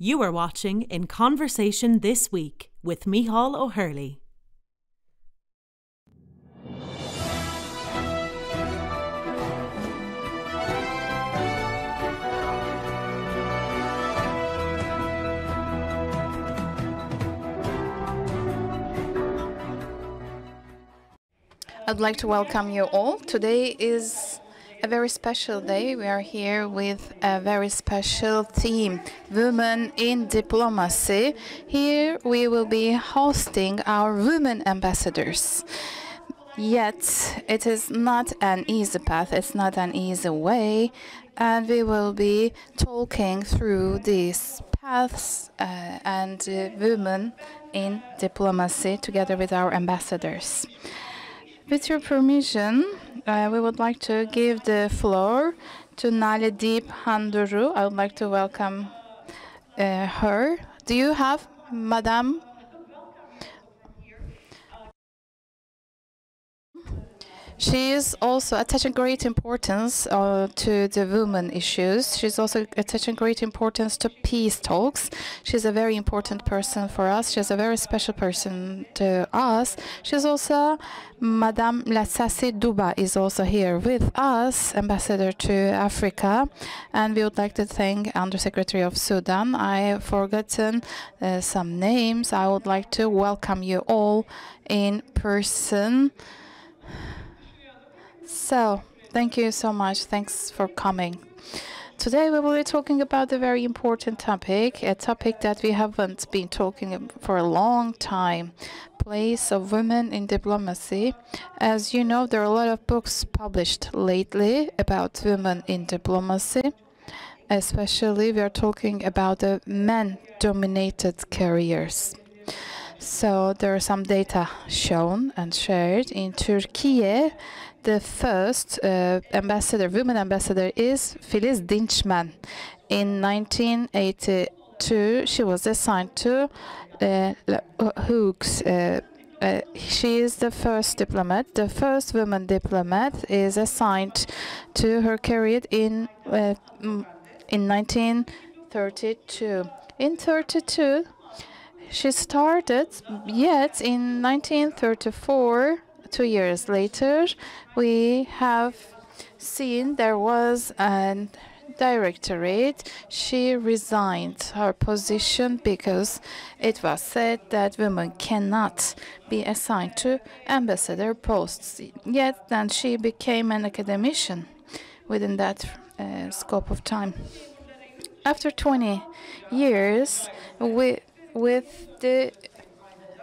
You are watching In Conversation This Week with Micheál O'Hurley. I'd like to welcome you all. Today is a very special day. We are here with a very special theme, Women in Diplomacy. Here we will be hosting our women ambassadors. Yet it is not an easy path, it's not an easy way, and we will be talking through these paths and women in diplomacy together with our ambassadors. With your permission, we would like to give the floor to Naledeep Handuru. I would like to welcome her. Do you have Madame? She is also attaching great importance to the women issues. She's also attaching great importance to peace talks. She's a very important person for us. She's a very special person to us. She's also Madame Lassasi Duba is also here with us, Ambassador to Africa. And we would like to thank Undersecretary of Sudan. I have forgotten some names. I would like to welcome you all in person. So, thank you so much. Thanks for coming. Today we will be talking about a very important topic, a topic that we haven't been talking for a long time, place of women in diplomacy. As you know, there are a lot of books published lately about women in diplomacy. Especially we are talking about the men-dominated careers. So there are some data shown and shared in Türkiye. The first women ambassador is Filiz Dinçmen. In 1982, she was assigned to Hooks. She is the first diplomat. The first woman diplomat is assigned to her career in 1932. In 1932, she started, yet in 1934, 2 years later, we have seen there was a directorate. She resigned her position because it was said that women cannot be assigned to ambassador posts. Yet then she became an academician within that scope of time. After 20 years, with the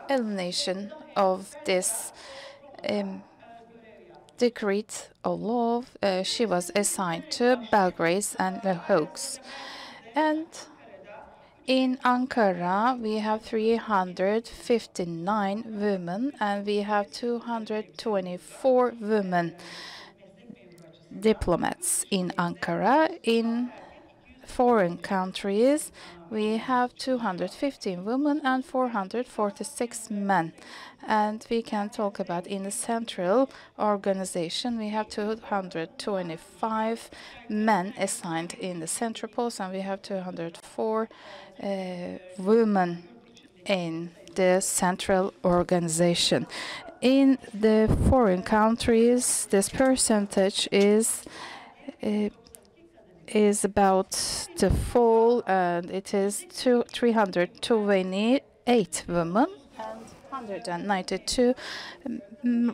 elimination of this decree of law, she was assigned to Belgrade and the Hooks. And in Ankara, we have 359 women, and we have 224 women diplomats in Ankara. In foreign countries, we have 215 women and 446 men. And we can talk about in the central organization, we have 225 men assigned in the central post, and we have 204 women in the central organization. In the foreign countries, this percentage is about to fall, and it is 328 women and 192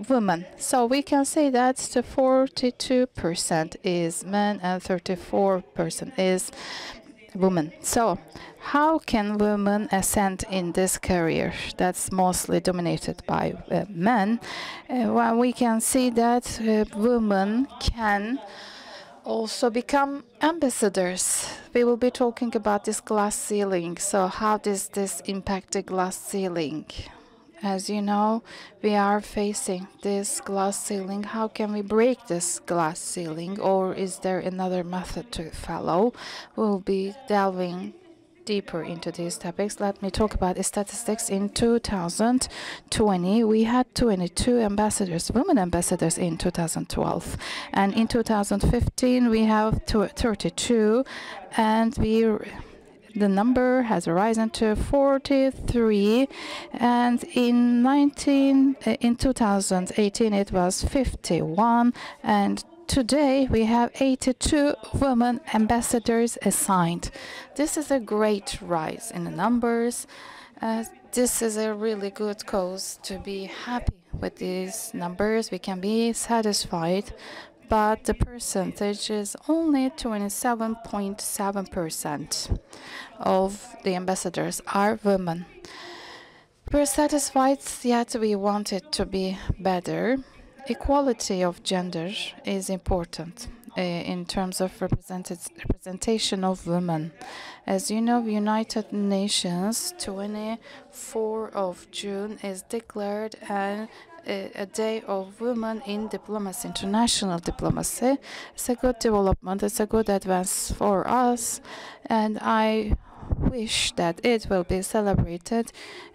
women. So we can say that the 42% is men and 34% is women. So how can women ascend in this career that's mostly dominated by men? Well, we can see that women can also become ambassadors. We will be talking about this glass ceiling. So how does this impact the glass ceiling? As you know, we are facing this glass ceiling. How can we break this glass ceiling, or is there another method to follow? We'll be delving deeper into these topics. Let me talk about the statistics. In 2020, we had 22 ambassadors, women ambassadors in 2012. And in 2015, we have 32, and the number has risen to 43, and in 2018 it was 51, and today we have 82 women ambassadors assigned. This is a great rise in the numbers. This is a really good cause to be happy with these numbers. We can be satisfied, but the percentage is only 27.7% of the ambassadors are women. We're satisfied, yet we want it to be better. Equality of gender is important in terms of representation of women. As you know, United Nations 24 of June is declared a day of women in diplomacy, international diplomacy. It's a good development, it's a good advance for us, and I wish that it will be celebrated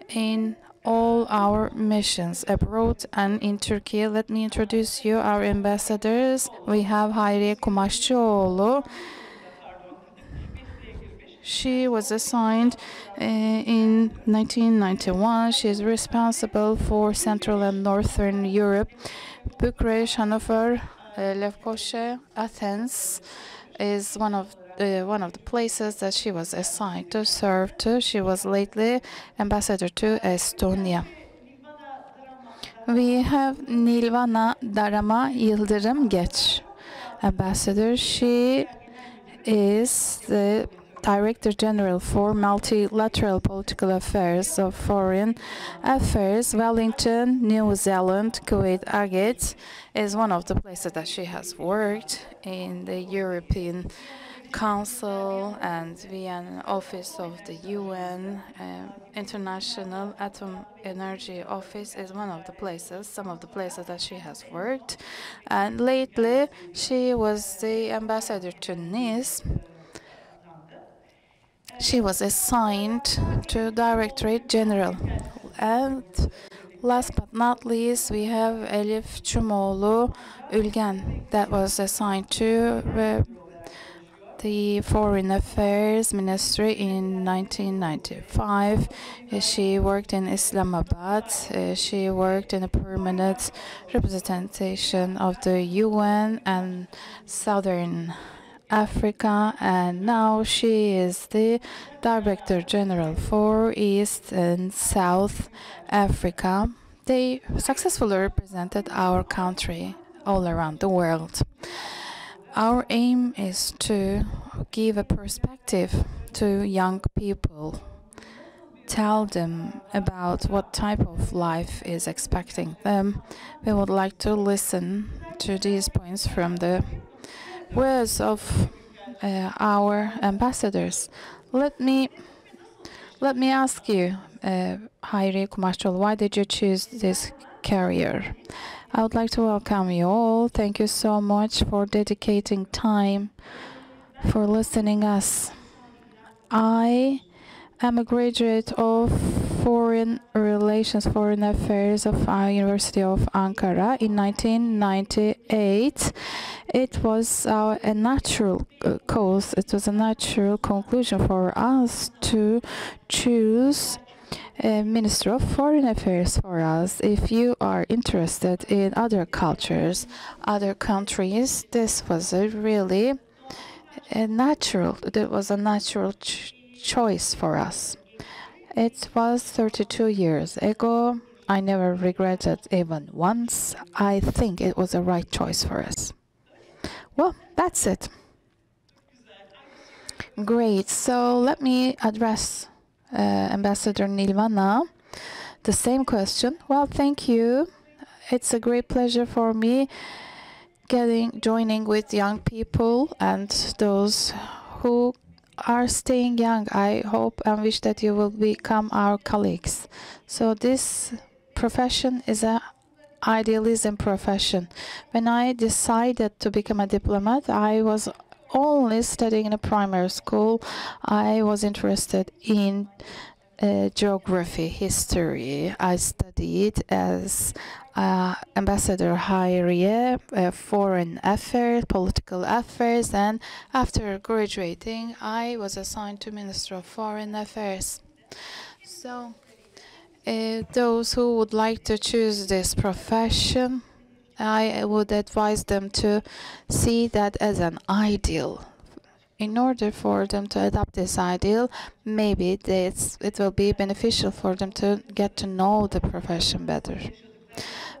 in all our missions abroad and in Turkey. Let me introduce you our ambassadors. We have Hayriye Kumaşçıoğlu. She was assigned in 1991. She is responsible for Central and Northern Europe. Bucharest, Hanover, Lefkoşa, Athens is one of the places that she was assigned to serve to. She was lately ambassador to Estonia. We have Nilvana Darama Yıldırım Geç, ambassador. She is the Director General for Multilateral Political Affairs of Foreign Affairs, Wellington, New Zealand. Kuwait Agate is one of the places that she has worked in the European Council and Vienna Office of the UN. International Atom Energy Office is one of the places, some of the places that she has worked. And lately, she was the ambassador to Nice. She was assigned to Directorate General. And last but not least, we have Elif Çumoğlu Ülgen that was assigned to the Foreign Affairs Ministry in 1995. She worked in Islamabad. She worked in a permanent representation of the UN and Southern Africa, and now she is the Director General for East and South Africa. They successfully represented our country all around the world. Our aim is to give a perspective to young people, tell them about what type of life is expecting them. We would like to listen to these points from the words of our ambassadors. Let me ask you, Hayriye Kumaşçıoğlu, why did you choose this career? I would like to welcome you all. Thank you so much for dedicating time for listening us. I am a graduate of Foreign Relations, Foreign Affairs of University of Ankara in 1998. It was a natural cause. It was a natural conclusion for us to choose a Minister of Foreign Affairs for us. If you are interested in other cultures, other countries, this was a natural choice for us. It was 32 years ago. I never regretted even once. I think it was the right choice for us. Well, that's it. Great. So let me address Ambassador Nilvana the same question. Well, thank you. It's a great pleasure for me joining with young people and those who are staying young. I hope and wish that you will become our colleagues. So this profession is an idealism profession. When I decided to become a diplomat, I was only studying in a primary school. I was interested in geography, history. I studied as Ambassador Hayriye, Foreign Affairs, Political Affairs, and after graduating, I was assigned to Minister of Foreign Affairs. So, those who would like to choose this profession, I would advise them to see that as an ideal. In order for them to adopt this ideal, maybe it will be beneficial for them to get to know the profession better.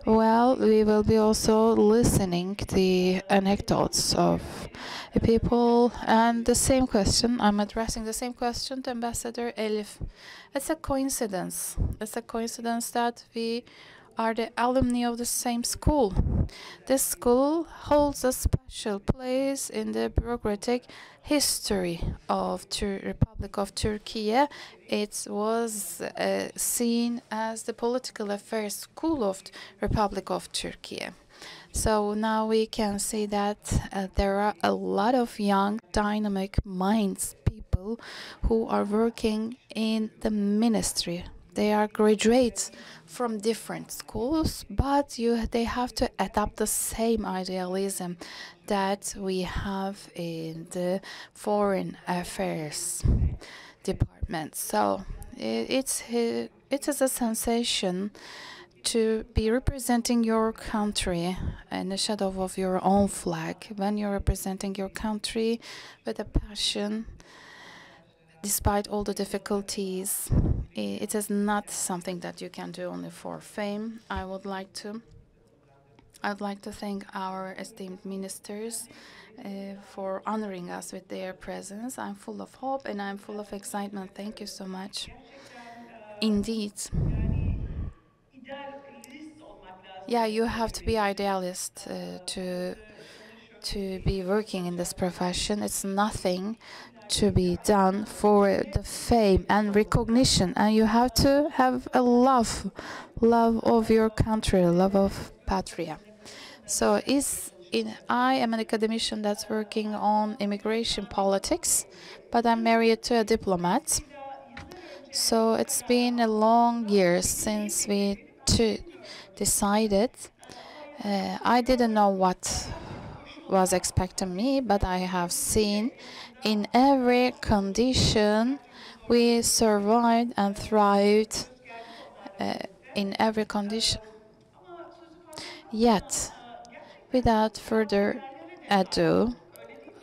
Well, we will be also listening the anecdotes of people, and the same question, I'm addressing the same question to Ambassador Elif. It's a coincidence. It's a coincidence that we are the alumni of the same school. This school holds a special place in the bureaucratic history of the Republic of Turkey. It was seen as the political affairs school of the Republic of Turkey. So now we can see that there are a lot of young, dynamic minds, people who are working in the ministry. They are graduates from different schools, but they have to adopt the same idealism that we have in the foreign affairs department. So it is a sensation to be representing your country in the shadow of your own flag. When you're representing your country with a passion, despite all the difficulties, it is not something that you can do only for fame. I'd like to thank our esteemed ministers for honoring us with their presence. I'm full of hope and I'm full of excitement. Thank you so much. Indeed. Yeah, you have to be idealist to be working in this profession. It's nothing to be done for the fame and recognition, and you have to have a love of your country, love of patria. So I am an academician that's working on immigration politics, but I'm married to a diplomat. So it's been a long year since we decided. I didn't know what was expecting me, but I have seen in every condition we survived and thrived in every condition. Yet, without further ado,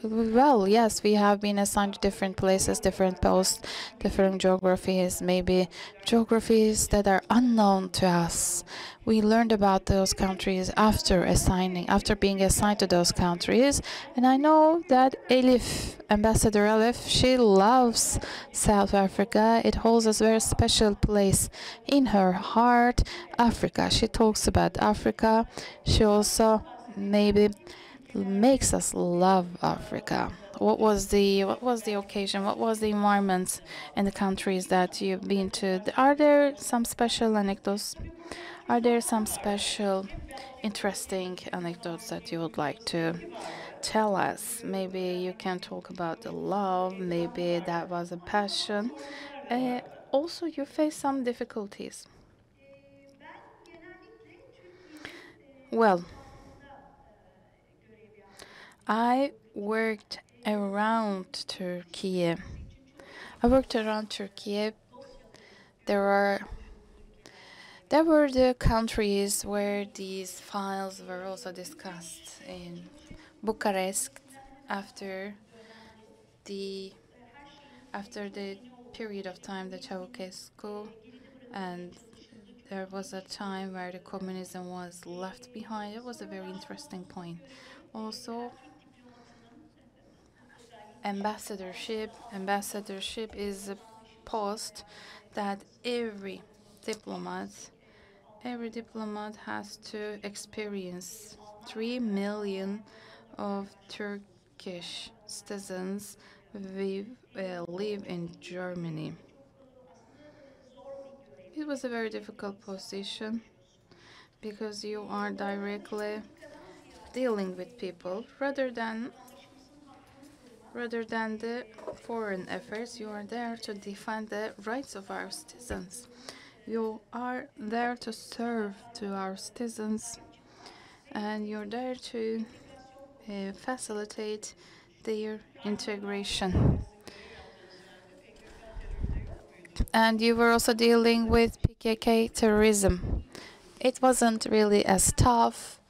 well, yes, we have been assigned to different places, different posts, different geographies, maybe geographies that are unknown to us. We learned about those countries after being assigned to those countries. And I know that Ambassador Elif, she loves South Africa. It holds a very special place in her heart. Africa, she talks about Africa. She also maybe makes us love Africa. What was the occasion? What was the environment in the countries that you've been to? Are there some special anecdotes? Are there some special interesting anecdotes that you would like to tell us? Maybe you can talk about the love, maybe that was a passion. Also, you face some difficulties. Well, I worked around Turkey. There were the countries where these files were also discussed in Bucharest after the period of time, the Ceausescu, and there was a time where the communism was left behind. It was a very interesting point. Also, ambassadorship is a post that every diplomat has to experience. 3 million of Turkish citizens live in Germany. It was a very difficult position because you are directly dealing with people rather than the foreign affairs. You are there to defend the rights of our citizens. You are there to serve to our citizens, and you're there to facilitate their integration. And you were also dealing with PKK terrorism. It wasn't really as tough.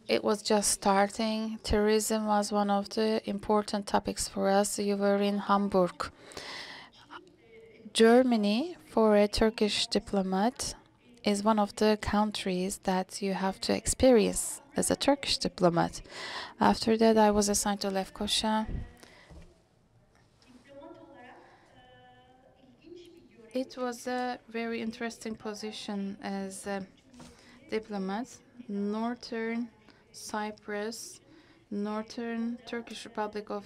It was just starting. Terrorism was one of the important topics for us. You were in Hamburg. Germany, for a Turkish diplomat, is one of the countries that you have to experience as a Turkish diplomat. After that, I was assigned to Lefkoşa. It was a very interesting position as a diplomat. Northern Cyprus, Northern Turkish Republic of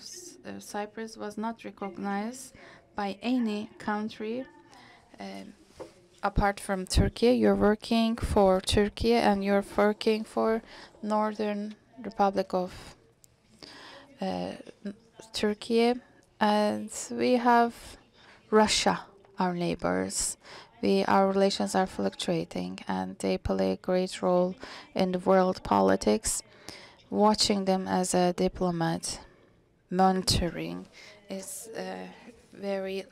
Cyprus was not recognized by any country apart from Turkey. You're working for Turkey and you're working for Northern Republic of Turkey, and we have Russia, our neighbors. Our relations are fluctuating, and they play a great role in the world politics. Watching them as a diplomat, monitoring, is a very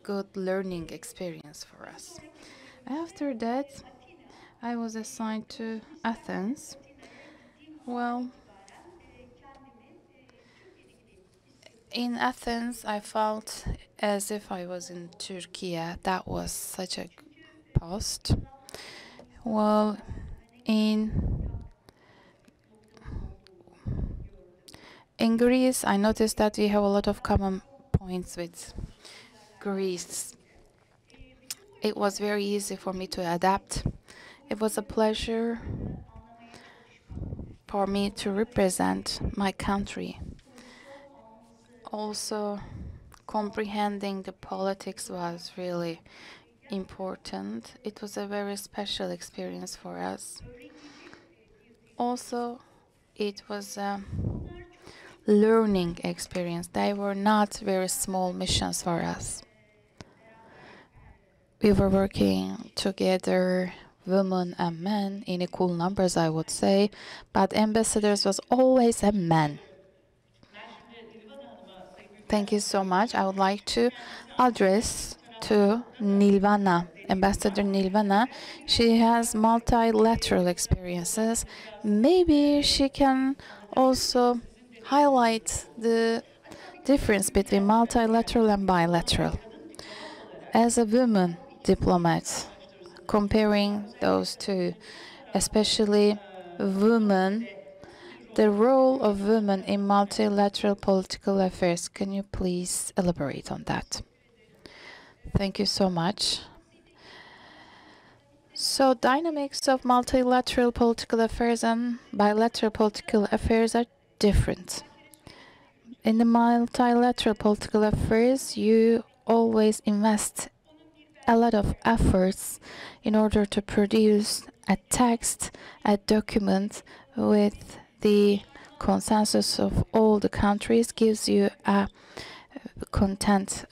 good learning experience for us. After that, I was assigned to Athens. Well, in Athens, I felt as if I was in Turkey. That was such a post. Well, in Greece, I noticed that we have a lot of common points with Greece. It was very easy for me to adapt. It was a pleasure for me to represent my country. Also, comprehending the politics was really important. It was a very special experience for us. Also, it was a learning experience. They were not very small missions for us. We were working together, women and men, in equal numbers, I would say, but ambassadors was always a man. Thank you so much. I would like to address to Nilvana, Ambassador Nilvana. She has multilateral experiences. Maybe she can also highlight the difference between multilateral and bilateral. As a woman diplomat, comparing those two, especially women, the role of women in multilateral political affairs. Can you please elaborate on that? Thank you so much. So, dynamics of multilateral political affairs and bilateral political affairs are different. In the multilateral political affairs, you always invest a lot of efforts in order to produce a text, a document with the consensus of all the countries, gives you a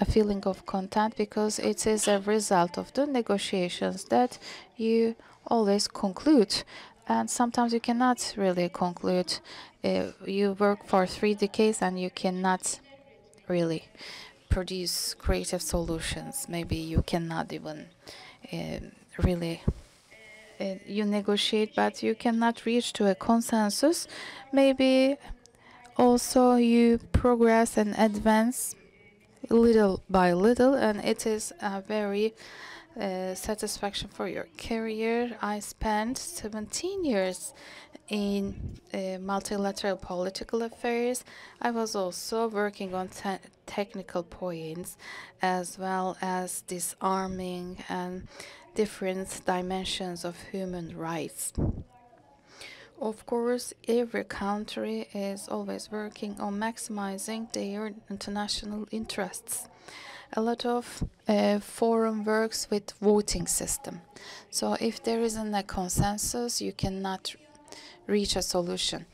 feeling of content, because it is a result of the negotiations that you always conclude. And sometimes you cannot really conclude. You work for 3 decades and you cannot really produce creative solutions. Maybe you cannot even really you negotiate, but you cannot reach to a consensus. Maybe also you progress and advance little by little, and it is a very satisfaction for your career. I spent 17 years in multilateral political affairs. I was also working on technical points, as well as disarming and different dimensions of human rights. Of course, every country is always working on maximizing their international interests. A lot of forum works with voting system. So if there isn't a consensus, you cannot reach a solution.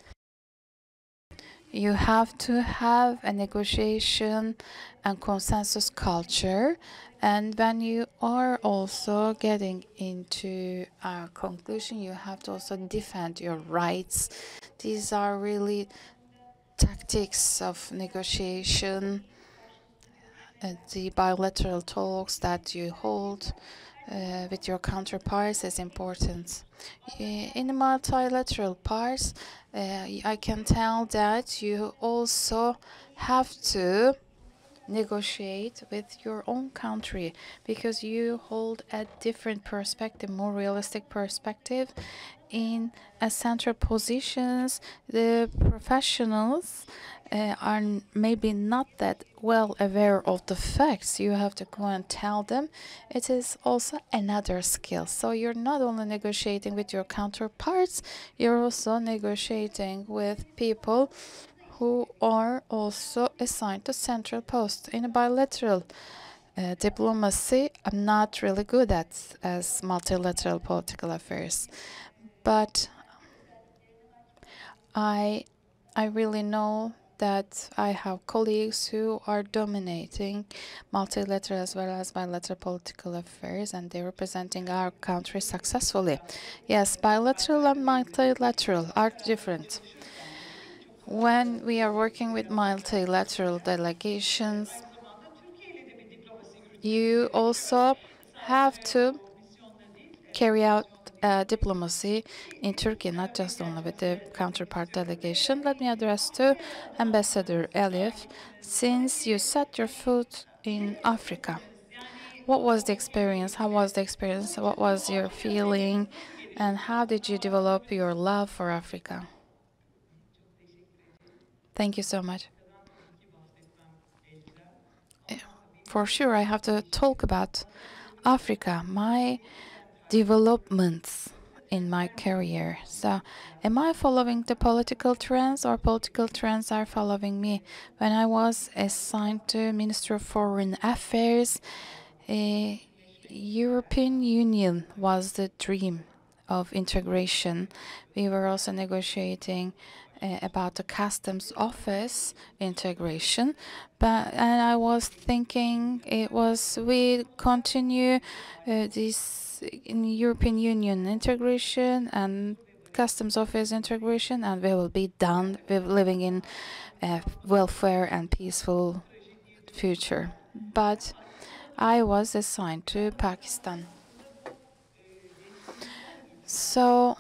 You have to have a negotiation and consensus culture. And when you are also getting into a conclusion, you have to also defend your rights. These are really tactics of negotiation. The bilateral talks that you hold with your counterparts is important. In the multilateral parts, I can tell that you also have to negotiate with your own country because you hold a different perspective, more realistic perspective. In central positions, the professionals are maybe not that well aware of the facts. You have to go and tell them. It is also another skill. So you're not only negotiating with your counterparts, you're also negotiating with people who are also assigned to central posts. In a bilateral diplomacy, I'm not really good at as multilateral political affairs, but I really know that I have colleagues who are dominating multilateral as well as bilateral political affairs, and they're representing our country successfully. Yes, bilateral and multilateral are different. When we are working with multilateral delegations, you also have to carry out diplomacy in Turkey, not just only with the counterpart delegation. Let me address to Ambassador Elif. Since you set your foot in Africa, what was the experience? How was the experience? What was your feeling? And how did you develop your love for Africa? Thank you so much. For sure, I have to talk about Africa, my developments in my career. So, am I following the political trends or political trends are following me? When I was assigned to Minister of Foreign Affairs, European Union was the dream of integration. We were also negotiating about the customs office integration, and I was thinking we continue this in European Union integration and customs office integration, and we will be done with living in welfare and peaceful future. But I was assigned to Pakistan. So,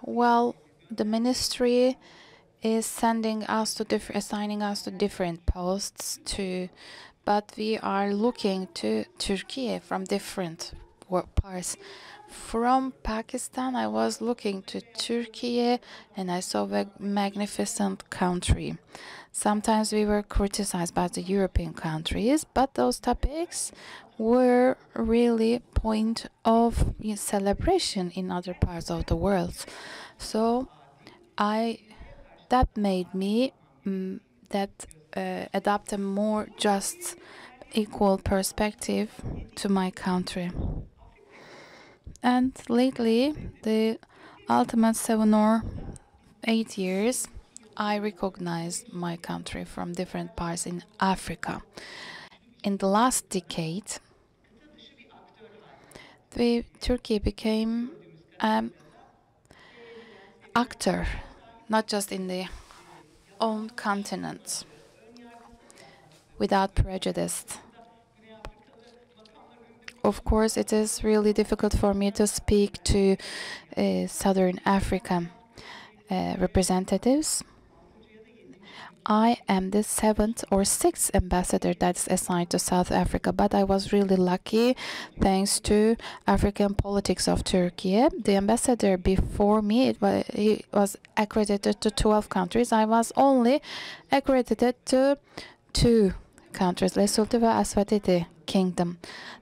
well, the ministry is sending us to assigning us to different posts but we are looking to Turkey from different parts. From Pakistan, I was looking to Turkey, and I saw a magnificent country. Sometimes we were criticized by the European countries, but those topics were really point of celebration in other parts of the world. So that made me adopt a more just, equal perspective to my country. And lately, the ultimate 7 or 8 years, I recognized my country from different parts in Africa. In the last decade, Turkey became an actor, not just in the own continent, without prejudice. Of course, it is really difficult for me to speak to Southern African representatives. I am the 7th or 6th ambassador that's assigned to South Africa, but I was really lucky thanks to African politics of Turkey. The ambassador before me, he was accredited to 12 countries. I was only accredited to 2 countries, Lesotho and Eswatini Kingdom.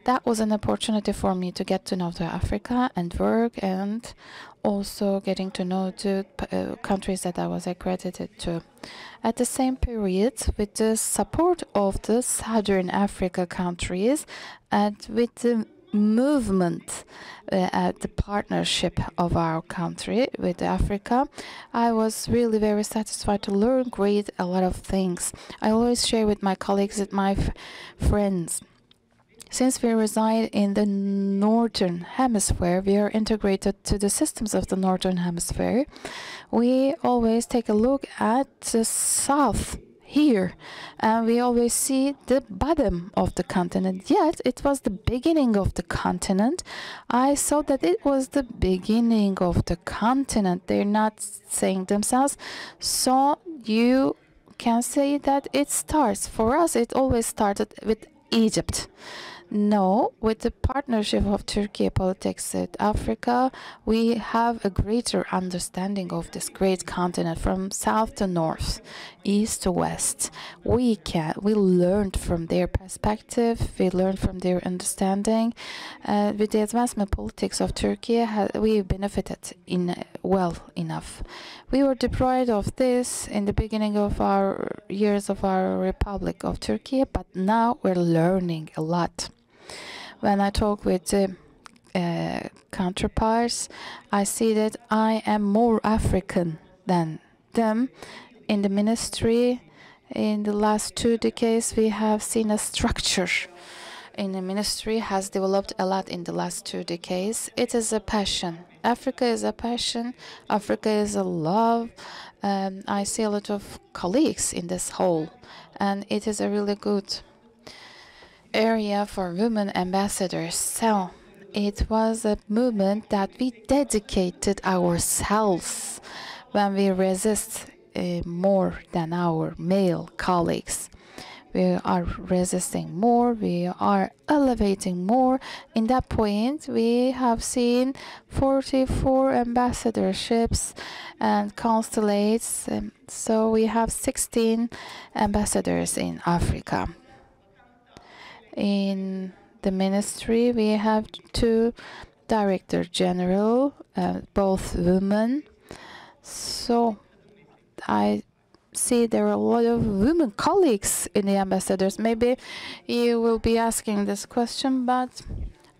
That was an opportunity for me to get to know Africa and work, and also getting to know the countries that I was accredited to. At the same period, with the support of the Southern Africa countries and with the movement at the partnership of our country with Africa. I was really very satisfied to learn a lot of things. I always share with my colleagues and my friends. Since we reside in the Northern Hemisphere, we are integrated to the systems of the Northern Hemisphere. We always take a look at the South here, and we always see the bottom of the continent. Yet it was the beginning of the continent. I saw that it was the beginning of the continent. They're not saying themselves, so you can say that it starts. For us, it always started with Egypt. No, with the partnership of Turkey politics with Africa, we have a greater understanding of this great continent from south to north, east to west. We learned from their perspective, we learned from their understanding. With the advancement politics of Turkey, we benefited well enough. We were deprived of this in the beginning of our years of our Republic of Turkey, but now we're learning a lot. When I talk with counterparts, I see that I am more African than them. In the ministry, in the last 2 decades, we have seen a structure in the ministry has developed a lot in the last 2 decades. It is a passion. Africa is a passion. Africa is a love. I see a lot of colleagues in this whole, and it is a really good area for women ambassadors. So it was a movement that we dedicated ourselves when we resist more than our male colleagues. We are resisting more, we are elevating more. In that point, we have seen 44 ambassadorships and consulates. So we have 16 ambassadors in Africa. In the ministry, we have 2 director general, both women. So I see there are a lot of women colleagues in the ambassadors. Maybe you will be asking this question, but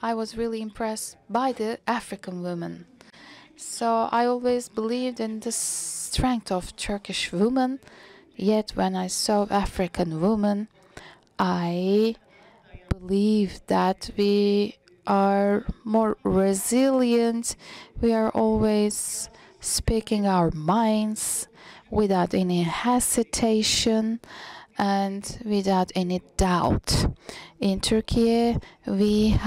I was really impressed by the African women. So I always believed in the strength of Turkish women, yet when I saw African women, I believe that we are more resilient. We are always speaking our minds without any hesitation and without any doubt. In Turkey, we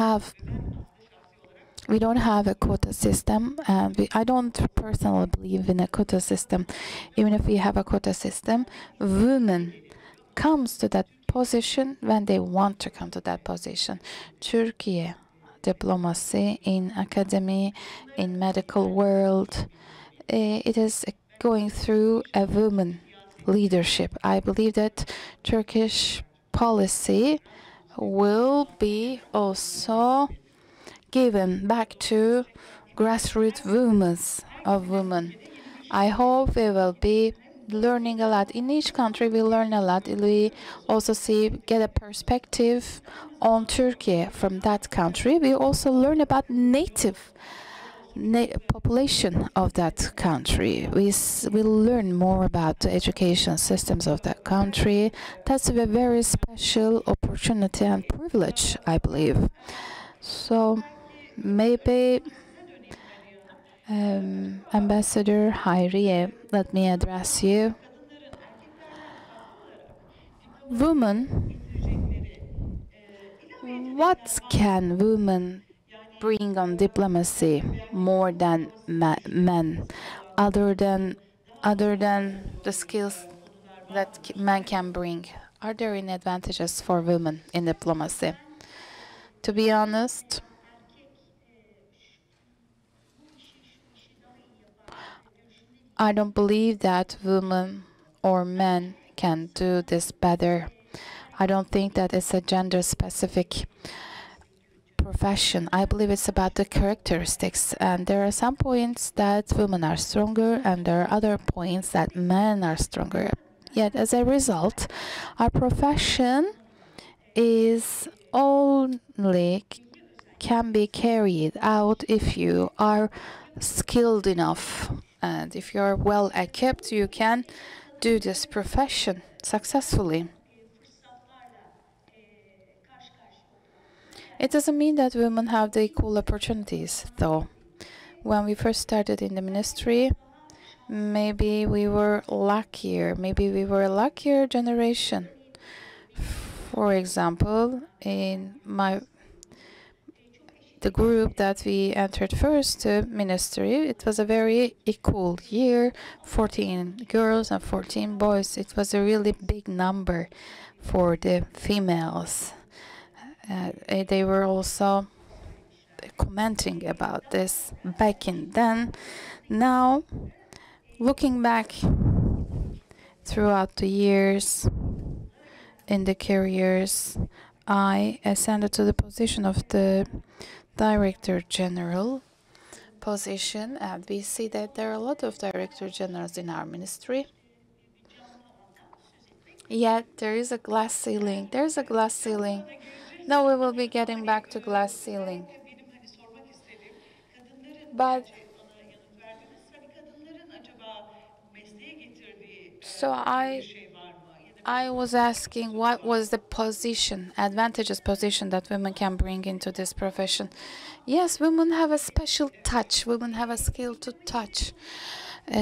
don't have a quota system. I don't personally believe in a quota system. Even if we have a quota system, women comes to that position when they want to come to that position. Turkey diplomacy in academy, in medical world, it is going through a woman leadership. I believe that Turkish policy will be also given back to grassroots movements of women. I hope we will be learning a lot. In each country we learn a lot. We also get a perspective on Turkey from that country. We also learn about native population of that country. We learn more about the education systems of that country. That's a very special opportunity and privilege, I believe. So maybe Ambassador Hayriye, let me address you. Women, what can women bring on diplomacy more than men, other than the skills that men can bring? Are there any advantages for women in diplomacy? To be honest, I don't believe that women or men can do this better. I don't think that it's a gender-specific profession. I believe it's about the characteristics, and there are some points that women are stronger and there are other points that men are stronger. Yet as a result, our profession is only can be carried out if you are skilled enough, and if you are well equipped, you can do this profession successfully. It doesn't mean that women have the equal opportunities, though. When we first started in the ministry, maybe we were luckier. Maybe we were a luckier generation. For example, in the group that we entered first to ministry, it was a very equal year, 14 girls and 14 boys. It was a really big number for the females. They were also commenting about this back in then. Now, looking back throughout the years in the careers, I ascended to the position of the Director General position, and we see that there are a lot of Director Generals in our ministry. Yet there is a glass ceiling. There's a glass ceiling. Now we will be getting back to glass ceiling. But so I was asking what was the position, advantageous position that women can bring into this profession. Yes, women have a special touch. Women have a skill to touch.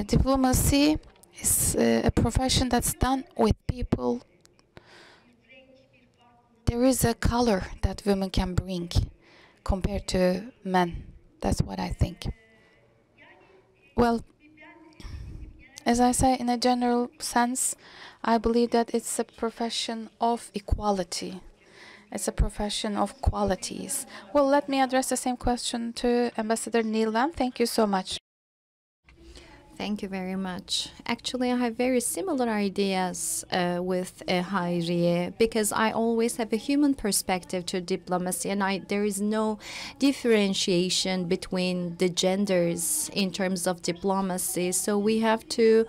Diplomacy is a profession that's done with people. There is a color that women can bring compared to men. That's what I think. Well, as I say, in a general sense, I believe that it's a profession of equality. It's a profession of qualities. Well, let me address the same question to Ambassador Nilan. Thank you so much. Thank you very much. Actually, I have very similar ideas with Hayriye, because I always have a human perspective to diplomacy, and there is no differentiation between the genders in terms of diplomacy. So we have to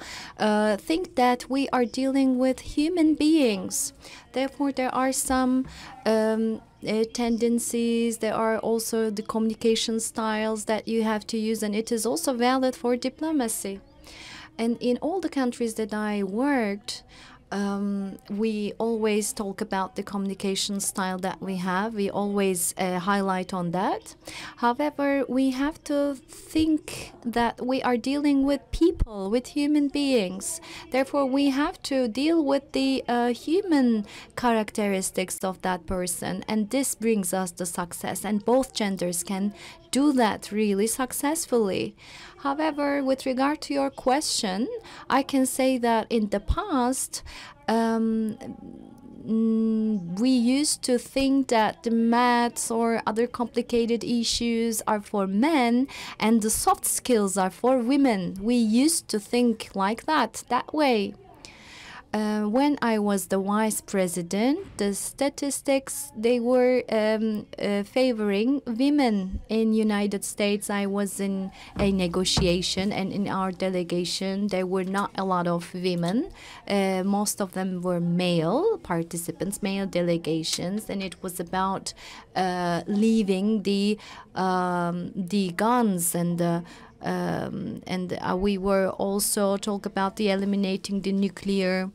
think that we are dealing with human beings. Therefore, there are some tendencies, there are also the communication styles that you have to use, and it is also valid for diplomacy. And in all the countries that I worked, we always talk about the communication style that we have. We always highlight on that. However, we have to think that we are dealing with people, with human beings. Therefore, we have to deal with the human characteristics of that person. And this brings us the success. And both genders can do that really successfully. However, with regard to your question, I can say that in the past, we used to think that the maths or other complicated issues are for men and the soft skills are for women. We used to think like that way. When I was the vice president, the statistics, they were favoring women. In United States, I was in a negotiation, and in our delegation, there were not a lot of women. Most of them were male participants, male delegations, and it was about leaving the guns and we were also talk about the eliminating the nuclear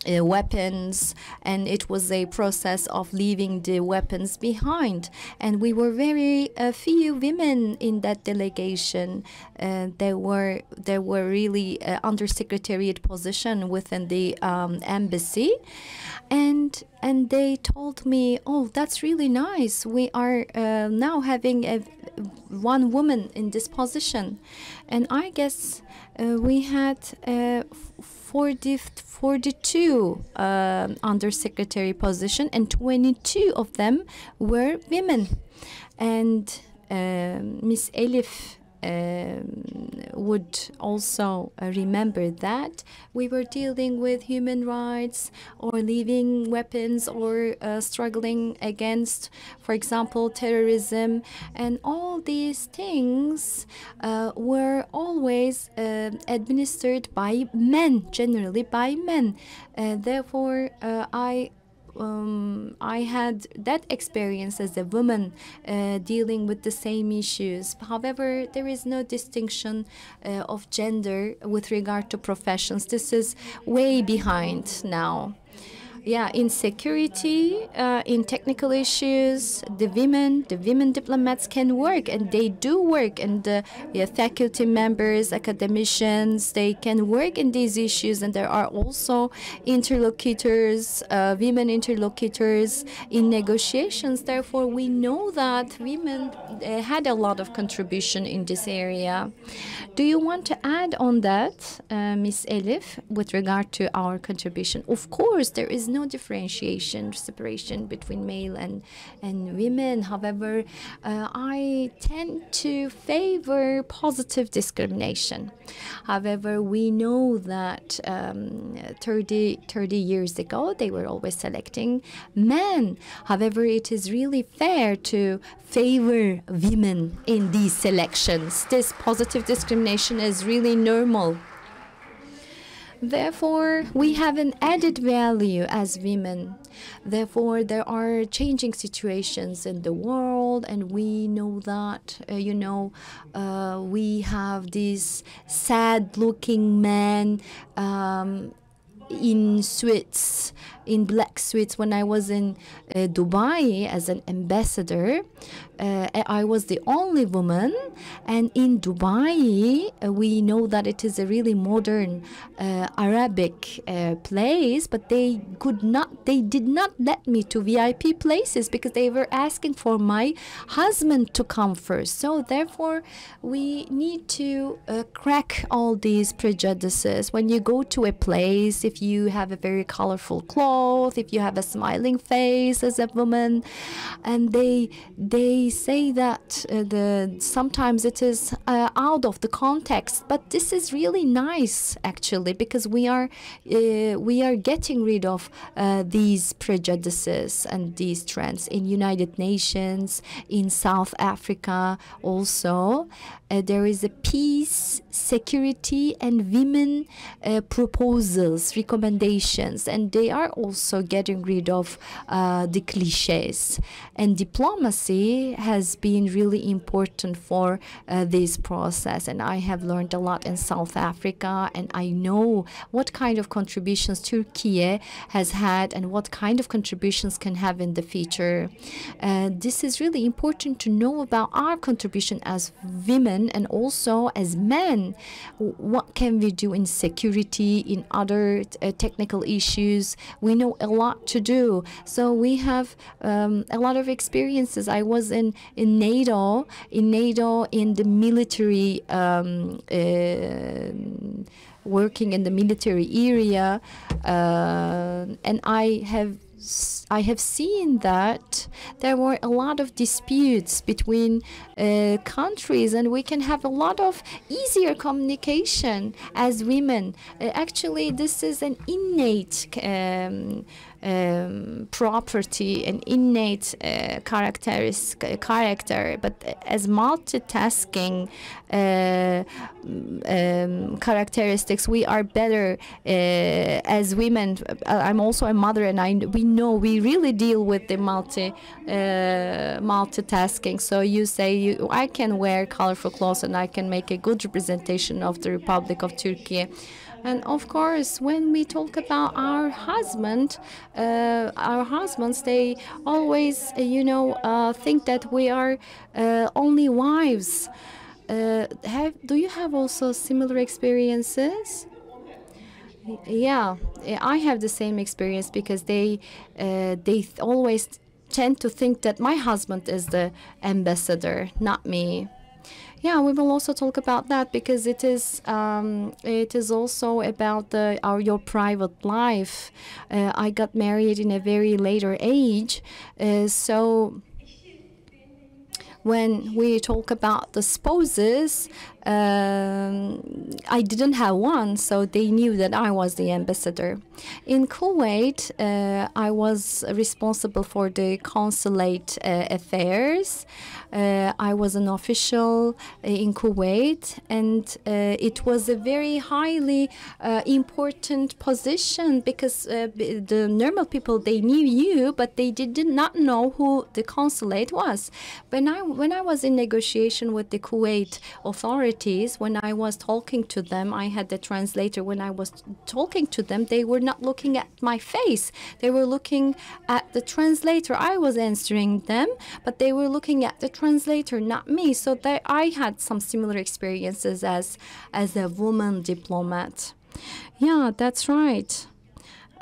weapons, and it was a process of leaving the weapons behind. And we were very few women in that delegation. There were really undersecretariat position within the embassy, and they told me, "Oh, that's really nice. We are now having one woman in this position," and I guess we had 42 undersecretary position, and 22 of them were women. And Miss Elif would also remember that we were dealing with human rights or leaving weapons or struggling against, for example, terrorism, and all these things were always administered by men, generally by men. Therefore, I had that experience as a woman dealing with the same issues. However, there is no distinction of gender with regard to professions. This is way behind now. Yeah, in security, in technical issues, the women diplomats can work, and they do work, and faculty members, academicians, they can work in these issues, and there are also interlocutors, women interlocutors in negotiations. Therefore, we know that women had a lot of contribution in this area. Do you want to add on that, Miss Elif, with regard to our contribution? Of course, there is no differentiation, separation between male and women. However, I tend to favor positive discrimination. However, we know that 30 years ago, they were always selecting men. However, it is really fair to favor women in these selections. This positive discrimination is really normal. Therefore, we have an added value as women. Therefore, there are changing situations in the world, and we know that, we have these sad-looking men in suits, in black suits. When I was in Dubai as an ambassador, I was the only woman, and in Dubai we know that it is a really modern Arabic place, but they did not let me to VIP places because they were asking for my husband to come first. So therefore we need to crack all these prejudices. When you go to a place, if you have a very colorful cloth, if you have a smiling face as a woman, and they say that sometimes it is out of the context, but this is really nice actually, because we are getting rid of these prejudices and these trends in United Nations, in South Africa also. There is a peace, security, and women proposals, recommendations, and they are also getting rid of the cliches. And diplomacy has been really important for this process. And I have learned a lot in South Africa, and I know what kind of contributions Türkiye has had and what kind of contributions can have in the future. This is really important to know about our contribution as women and also as men. What can we do in security, in other technical issues? We know a lot to do. So we have a lot of experiences. I was in NATO, in the military, working in the military area, and I have seen that there were a lot of disputes between countries, and we can have a lot of easier communication as women. Actually, this is an innate property, an innate character, but as multitasking characteristics, we are better as women. I'm also a mother, and we really deal with the multitasking. So you say I can wear colorful clothes and I can make a good representation of the Republic of Turkey. And of course, when we talk about our husbands, they always, think that we are only wives. Do you have also similar experiences? Yeah, I have the same experience, because they always tend to think that my husband is the ambassador, not me. Yeah, we will also talk about that, because it is also about your private life. I got married in a very later age, so when we talk about the spouses, I didn't have one, so they knew that I was the ambassador. In Kuwait, I was responsible for the consulate affairs. I was an official in Kuwait, and it was a very highly important position because the normal people, they knew you, but they did not know who the consulate was. When I was in negotiation with the Kuwait authorities, when I was talking to them, I had the translator. When I was talking to them, they were not looking at my face. They were looking at the translator. I was answering them, but they were looking at the translator, not me. So I had some similar experiences as a woman diplomat. Yeah, that's right.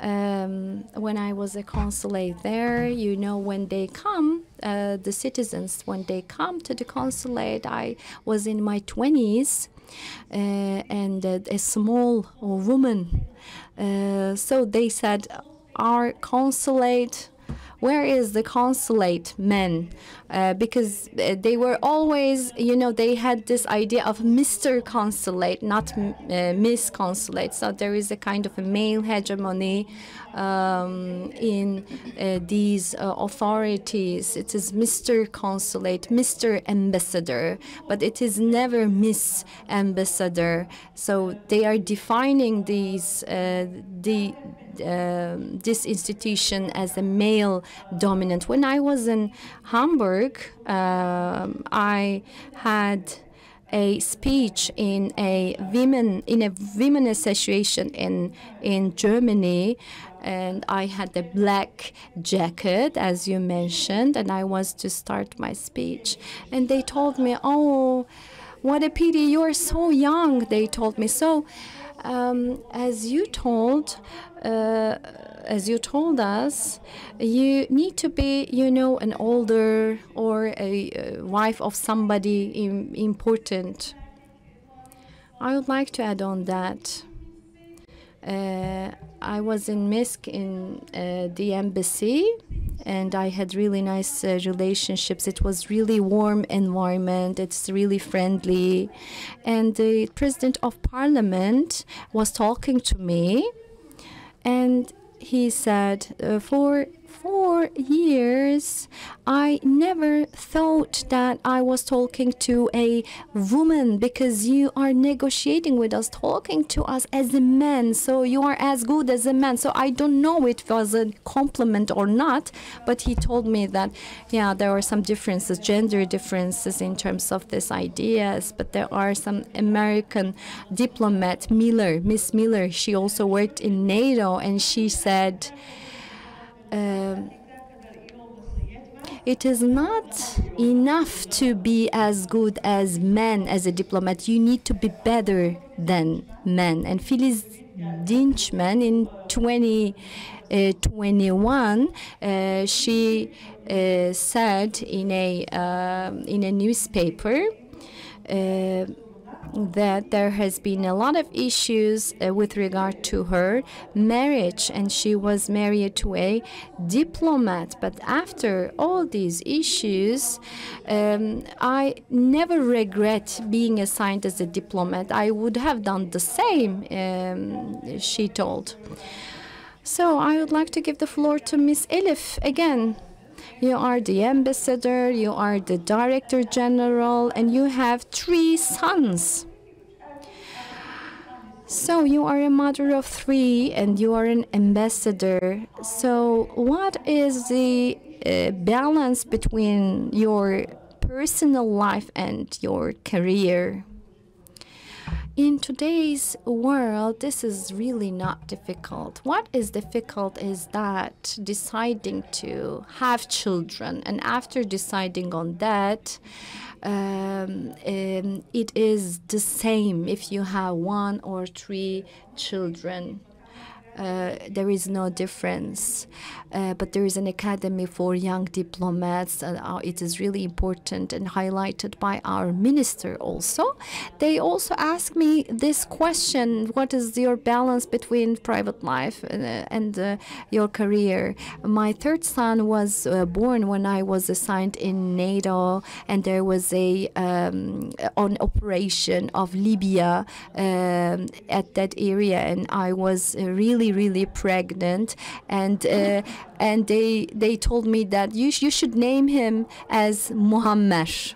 When I was a consulate there, you know, when they come, the citizens, when they come to the consulate, I was in my 20s and a small woman. So they said, our consulate, where is the consulate men? Because they were always, you know, they had this idea of Mr. Consulate, not Miss Consulate. So there is a kind of a male hegemony in these authorities. It is Mr. Consulate, Mr. Ambassador, but it is never Miss Ambassador. So they are defining these this institution as a male dominant. When I was in Hamburg, I had a speech in a women association in Germany, and I had a black jacket, as you mentioned, and I was to start my speech, and they told me, "Oh, what a pity, you're so young," they told me. So as you told us, you need to be, you know, an older or a wife of somebody important. I would like to add on that. I was in Minsk in the embassy, and I had really nice relationships. It was really warm environment. It's really friendly. And the president of parliament was talking to me, and he said, for 4 years, I never thought that I was talking to a woman, because you are negotiating with us, talking to us as a man, so you are as good as a man. So I don't know if it was a compliment or not, but he told me that, yeah, there are some differences, gender differences in terms of these ideas, but there are some American diplomat, Miss Miller, she also worked in NATO, and she said, it is not enough to be as good as men as a diplomat. You need to be better than men. And Filiz Dinçmen in 2021, she said in a newspaper that there has been a lot of issues with regard to her marriage, and she was married to a diplomat. But after all these issues, I never regret being assigned as a diplomat. I would have done the same, she told. So I would like to give the floor to Miss Elif again. You are the ambassador, you are the director general, and you have 3 sons. So you are a mother of 3, and you are an ambassador. So what is the balance between your personal life and your career? In today's world, this is really not difficult. What is difficult is that deciding to have children, and after deciding on that, it is the same if you have 1 or 3 children. there is no difference. But there is an academy for young diplomats. It is really important and highlighted by our minister also. They also ask me this question: what is your balance between private life and your career? My third son was born when I was assigned in NATO, and there was an operation of Libya at that area, and I was really pregnant, and they told me that you should name him as Muhammed.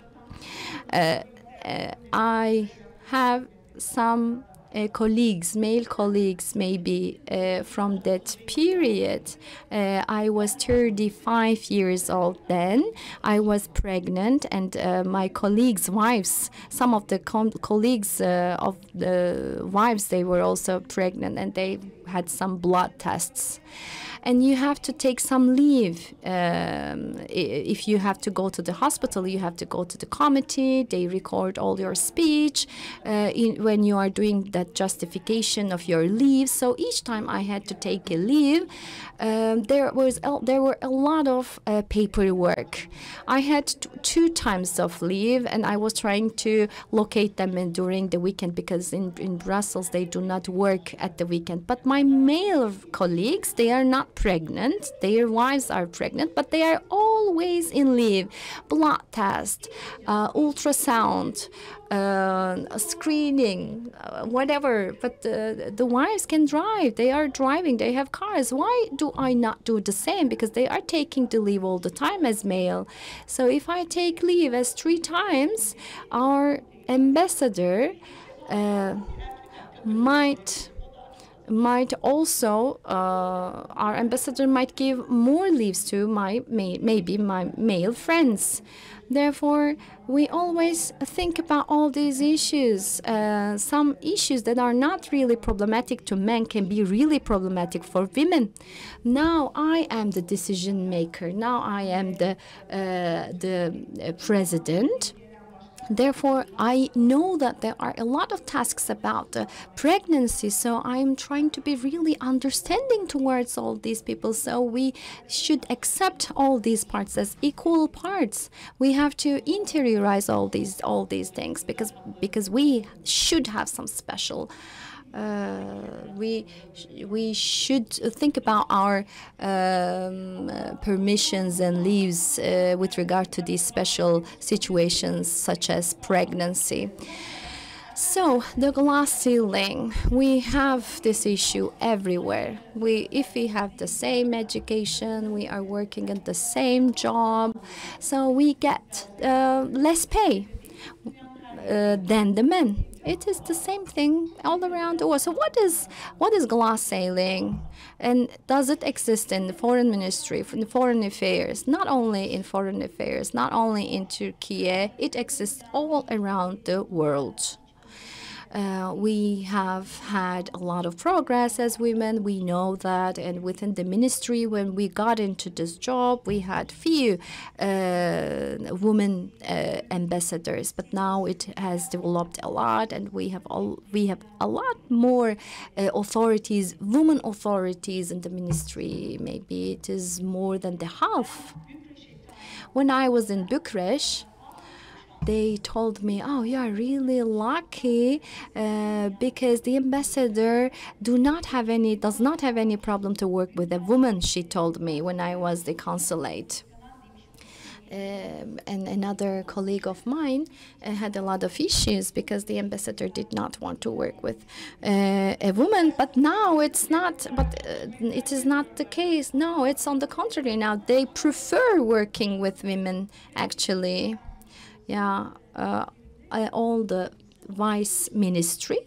I have some colleagues, male colleagues, maybe from that period. I was 35 years old then. I was pregnant, and my colleagues' wives, some of the colleagues of the wives, they were also pregnant, and they had some blood tests. And you have to take some leave. If you have to go to the hospital, you have to go to the committee. They record all your speech when you are doing that justification of your leave. So each time I had to take a leave, there were a lot of paperwork. I had 2 times of leave, and I was trying to locate them during the weekend, because in Brussels they do not work at the weekend. But my male colleagues, they are not pregnant, their wives are pregnant, but they are always in leave. Blood test, ultrasound, screening, whatever. But the wives can drive, they are driving, they have cars. Why do I not do the same? Because they are taking the leave all the time as male. So if I take leave as 3 times, our ambassador might also our ambassador might give more leaves to maybe my male friends. Therefore, we always think about all these issues. Some issues that are not really problematic to men can be really problematic for women. Now I am the decision maker. Now I am the president. Therefore, I know that there are a lot of tasks about pregnancy, so I'm trying to be really understanding towards all these people. So we should accept all these parts as equal parts. We have to interiorize all these things, because we should have some special. We should think about our permissions and leaves with regard to these special situations such as pregnancy. So the glass ceiling, we have this issue everywhere. If we have the same education, we are working at the same job, so we get less pay than the men. It is the same thing all around the world. So what is glass ceiling, and does it exist in the foreign ministry, in foreign affairs? Not only in foreign affairs, not only in Turkey, it exists all around the world. We have had a lot of progress as women, we know that, and within the ministry, when we got into this job, we had few women ambassadors, but now it has developed a lot, and we have a lot more authorities, women authorities in the ministry. Maybe it is more than the half. When I was in Bucharest, they told me, "Oh, you are really lucky because the ambassador does not have any problem to work with a woman." She told me when I was the consulate. And another colleague of mine had a lot of issues because the ambassador did not want to work with a woman. But now it's not. But it is not the case. No, it's on the contrary. Now they prefer working with women, actually. Yeah, all the vice ministry,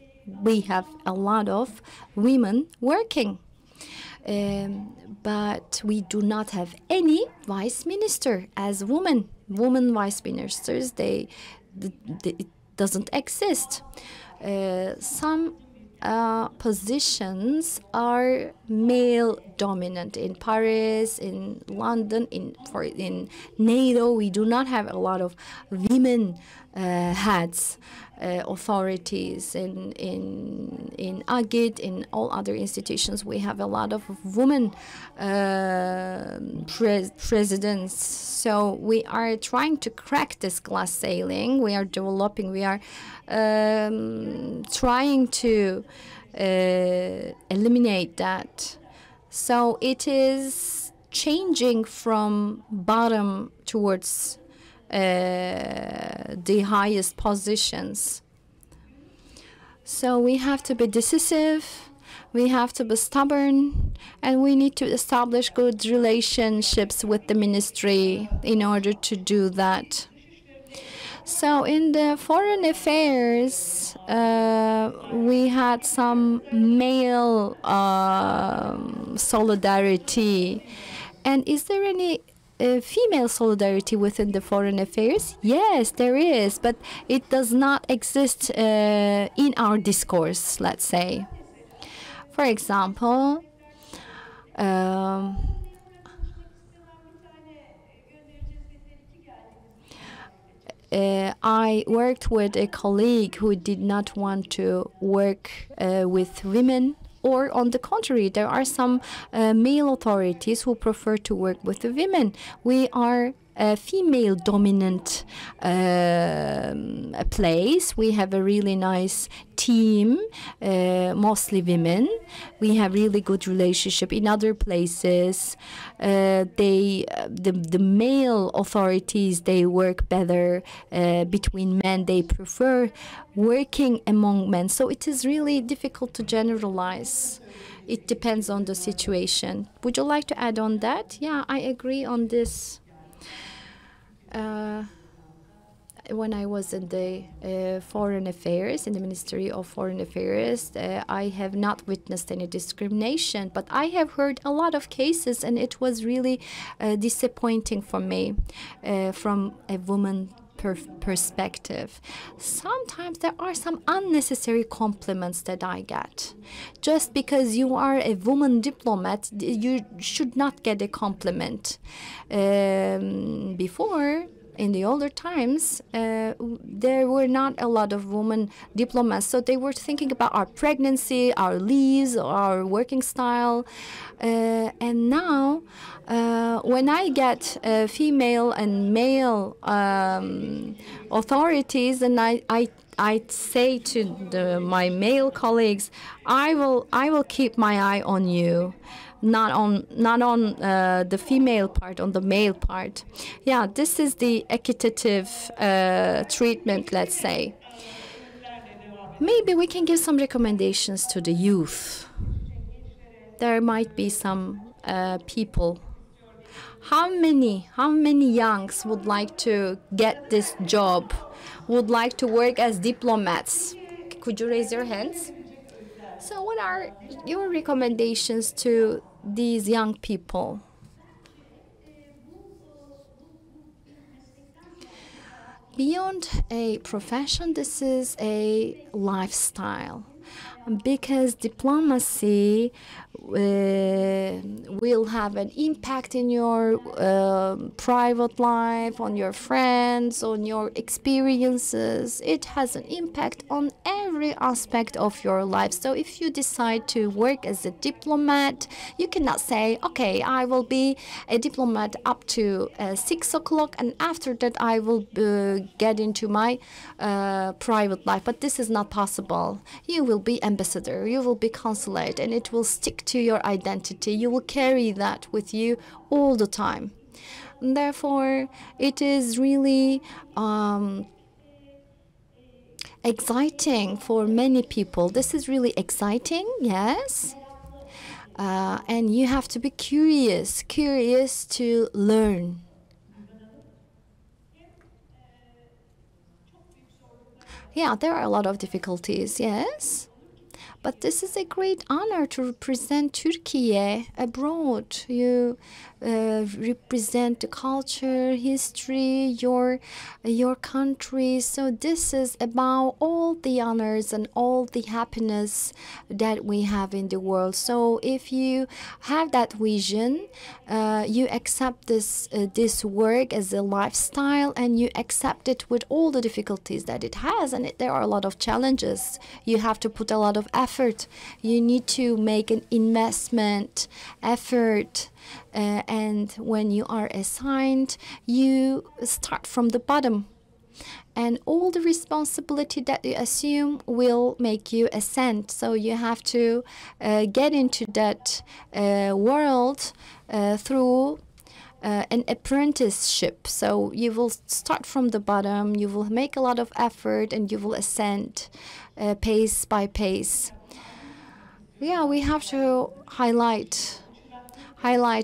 we have a lot of women working. But we do not have any vice minister as women. Women vice ministers, it doesn't exist. Some positions are male dominant in Paris, in London, in NATO. We do not have a lot of women heads. authorities in AGİT, in all other institutions. We have a lot of women presidents. So we are trying to crack this glass ceiling. We are developing. We are trying to eliminate that. So it is changing from bottom towards the highest positions. So we have to be decisive, we have to be stubborn, and we need to establish good relationships with the ministry in order to do that. So in the foreign affairs, we had some male solidarity. And is there any female solidarity within the foreign affairs? Yes, there is, but it does not exist in our discourse, let's say. For example, I worked with a colleague who did not want to work with women, or on the contrary, there are some male authorities who prefer to work with the women. We are a female dominant place. We have a really nice team, mostly women. We have really good relationship. In other places, the male authorities, they work better between men. They prefer working among men. So it is really difficult to generalize. It depends on the situation. Would you like to add on that? Yeah, I agree on this. When I was in the Foreign Affairs, in the Ministry of Foreign Affairs, I have not witnessed any discrimination, but I have heard a lot of cases, and it was really disappointing for me from a woman perspective. Sometimes there are some unnecessary compliments that I get. Just because you are a woman diplomat, you should not get a compliment. Before, in the older times, there were not a lot of women diplomats, so they were thinking about our pregnancy, our leaves, our working style. And now, when I get female and male authorities, and I say to my male colleagues, I will keep my eye on you. Not on the female part, on the male part. Yeah, this is the equitative treatment, let's say. Maybe we can give some recommendations to the youth. There might be some people. How many youngs would like to get this job, would like to work as diplomats? Could you raise your hands? So what are your recommendations to these young people? Beyond a profession, this is a lifestyle, because diplomacy will have an impact in your private life, on your friends, on your experiences. It has an impact on every aspect of your life. So if you decide to work as a diplomat, you cannot say, okay, I will be a diplomat up to 6 o'clock, and after that I will get into my private life. But this is not possible. You will be ambassador, you will be consulate, and it will stick to your identity. You will carry that with you all the time. And therefore, it is really exciting for many people. This is really exciting, yes. And you have to be curious to learn. Yeah, there are a lot of difficulties, yes. But this is a great honor to represent Türkiye abroad. You represent the culture, history, your country. So this is about all the honors and all the happiness that we have in the world. So if you have that vision, you accept this work as a lifestyle, and you accept it with all the difficulties that it has, and there are a lot of challenges. You have to put a lot of effort. You need to make an investment effort. And when you are assigned, you start from the bottom. And all the responsibility that you assume will make you ascend. So you have to get into that world through an apprenticeship. So you will start from the bottom, you will make a lot of effort, and you will ascend pace by pace. Yeah, we have to highlight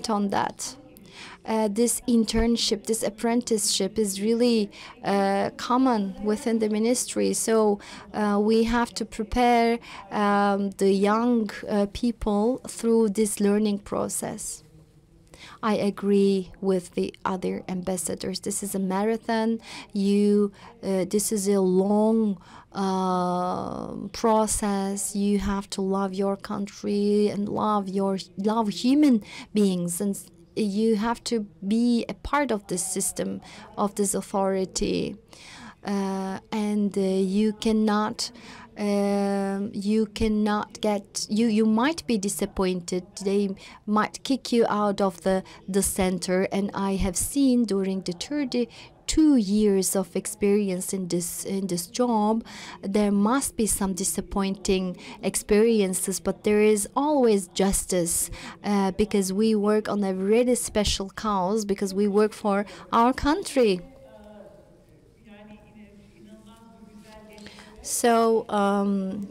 on that. This internship, this apprenticeship is really common within the ministry. So we have to prepare the young people through this learning process. I agree with the other ambassadors. This is a marathon. This is a long process. You have to love your country and love human beings, and you have to be a part of this system, of this authority, and you cannot get, you might be disappointed. They might kick you out of the center, and I have seen during the 32 years of experience in this job, there must be some disappointing experiences, but there is always justice, because we work on a really special cause, because we work for our country. So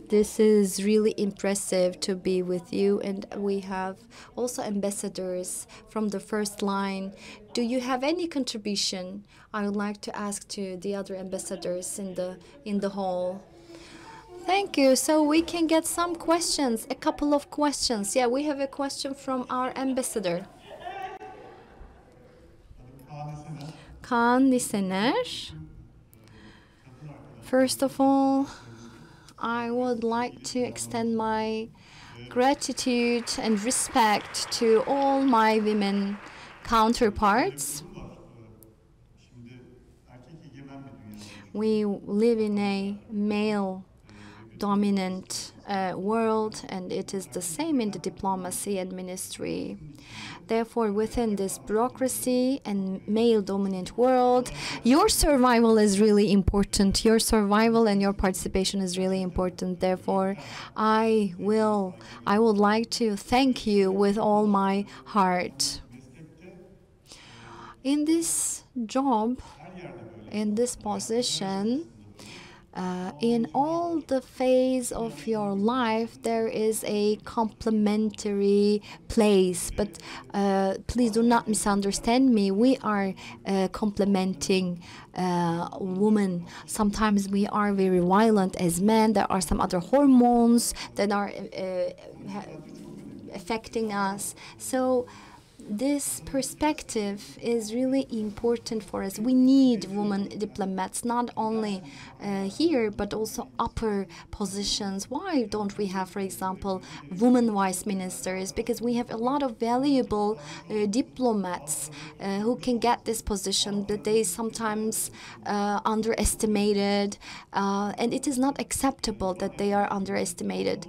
this is really impressive to be with you, and we have also ambassadors from the first line. Do you have any contribution? I would like to ask to the other ambassadors in the hall. Thank you. So we can get some questions, a couple of questions. Yeah, we have a question from our ambassador. Kaan Lisener. First of all, I would like to extend my gratitude and respect to all my women counterparts. We live in a male-dominant world, and it is the same in the diplomacy and ministry. Therefore, within this bureaucracy and male-dominant world, your survival is really important. Your survival and your participation is really important. Therefore, I would like to thank you with all my heart. In this job, in this position, in all the phase of your life, there is a complementary place. But please do not misunderstand me. We are complementing women. Sometimes we are very violent as men. There are some other hormones that are affecting us. So this perspective is really important for us. We need women diplomats, not only here, but also upper positions. Why don't we have, for example, women vice ministers? Because we have a lot of valuable diplomats who can get this position, but they sometimes underestimated, and it is not acceptable that they are underestimated.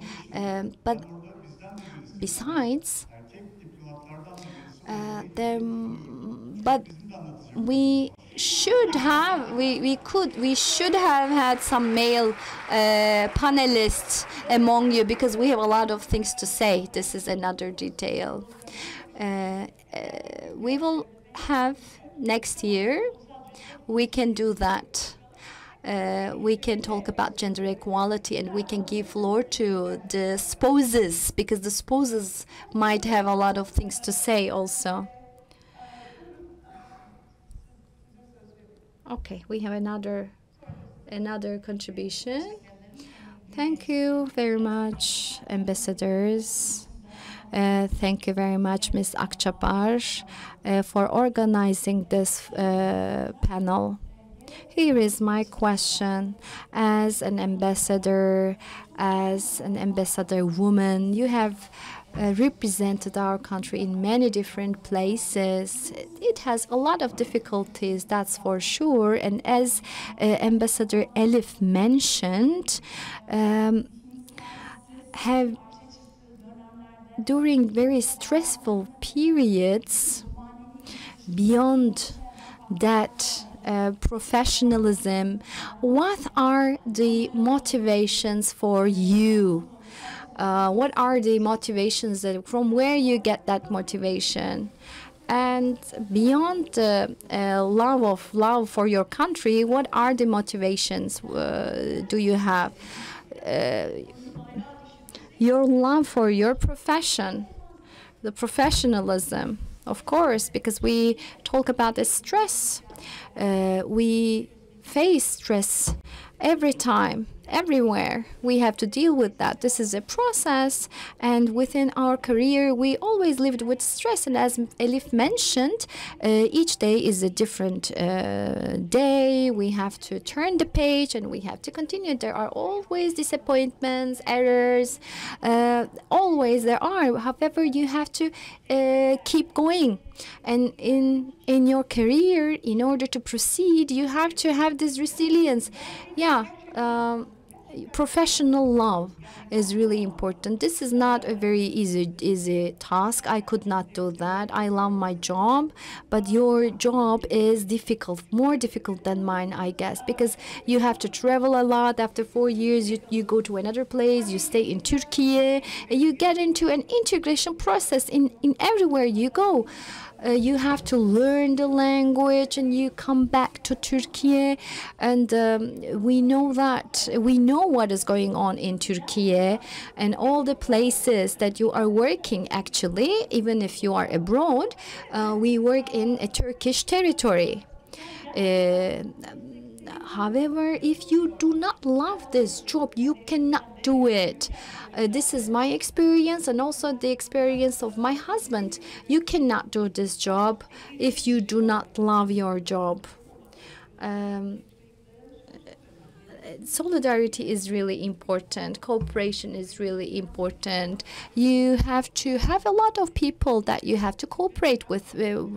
But besides, but we should have had some male panelists among you, because we have a lot of things to say. This is another detail. We will have next year. We can do that. We can talk about gender equality, and we can give floor to the spouses, because the spouses might have a lot of things to say also. Okay, we have another contribution. Thank you very much, ambassadors. Thank you very much, Ms. Akçapar, for organizing this panel. Here is my question. As an ambassador woman, you have represented our country in many different places. It has a lot of difficulties, that's for sure. And as Ambassador Elif mentioned, have during very stressful periods, beyond that professionalism, what are the motivations for you? What are the motivations from where you get that motivation? And beyond the love for your country, what are the motivations do you have? Your love for your profession, the professionalism, of course, because we talk about the stress. We face stress every time, everywhere. We have to deal with that. This is a process, and within our career, we always lived with stress. And as Elif mentioned, each day is a different day. We have to turn the page, and we have to continue. There are always disappointments, errors. Always there are. However, you have to keep going. And in your career, in order to proceed, you have to have this resilience. Yeah. Professional love is really important. This is not a very easy task. I could not do that. I love my job, but your job is difficult, more difficult than mine, I guess, because you have to travel a lot. After 4 years, you go to another place, you stay in Türkiye, and you get into an integration process in everywhere you go. You have to learn the language, and you come back to Turkey, and we know what is going on in Turkey and all the places that you are working. Actually, even if you are abroad, we work in a Turkish territory. However, if you do not love this job, you cannot do it. This is my experience, and also the experience of my husband. You cannot do this job if you do not love your job. Solidarity is really important. Cooperation is really important. You have to have a lot of people that you have to cooperate with.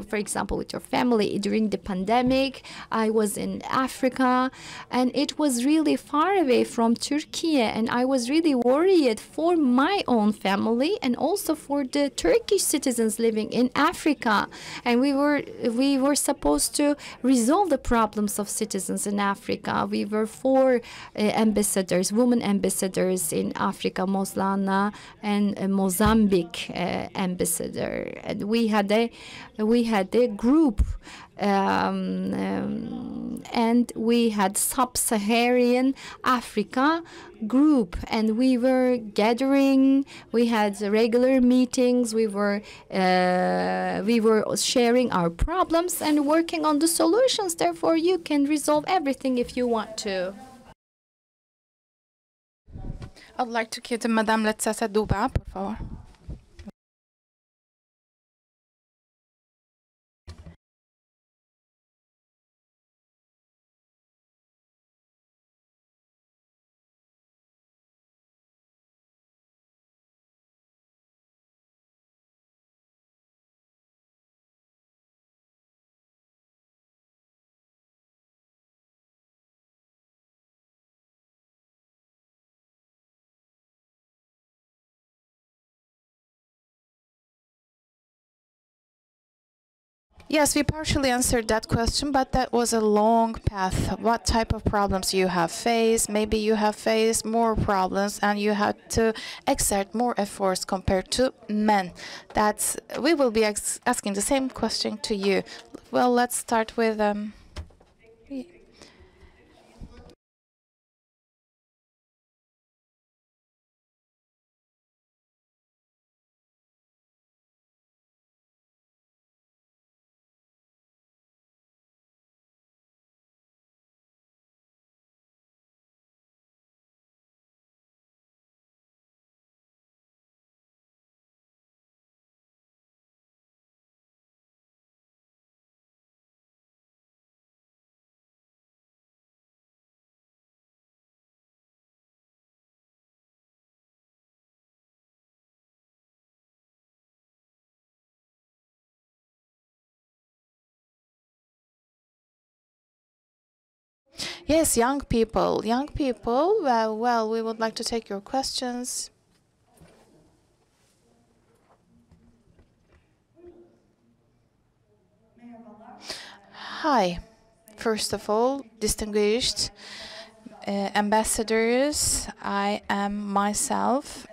For example, with your family. During the pandemic, I was in Africa, and it was really far away from Turkey, and I was really worried for my own family and also for the Turkish citizens living in Africa. And we were supposed to resolve the problems of citizens in Africa. We were 4 ambassadors, women ambassadors in Africa, Moslana and Mozambique ambassador, and we had a group, and we had sub-Saharan Africa group, and we were gathering. We had regular meetings. We were sharing our problems and working on the solutions. Therefore, you can resolve everything if you want to. I'd like to give to Madame Letsasa Duba, por favor. Yes, we partially answered that question, but that was a long path. What type of problems you have faced? Maybe you have faced more problems and you had to exert more efforts compared to men. We will be asking the same question to you. Well, let's start with Yes, young people. Young people, well, we would like to take your questions. Hi. First of all, distinguished ambassadors, I am myself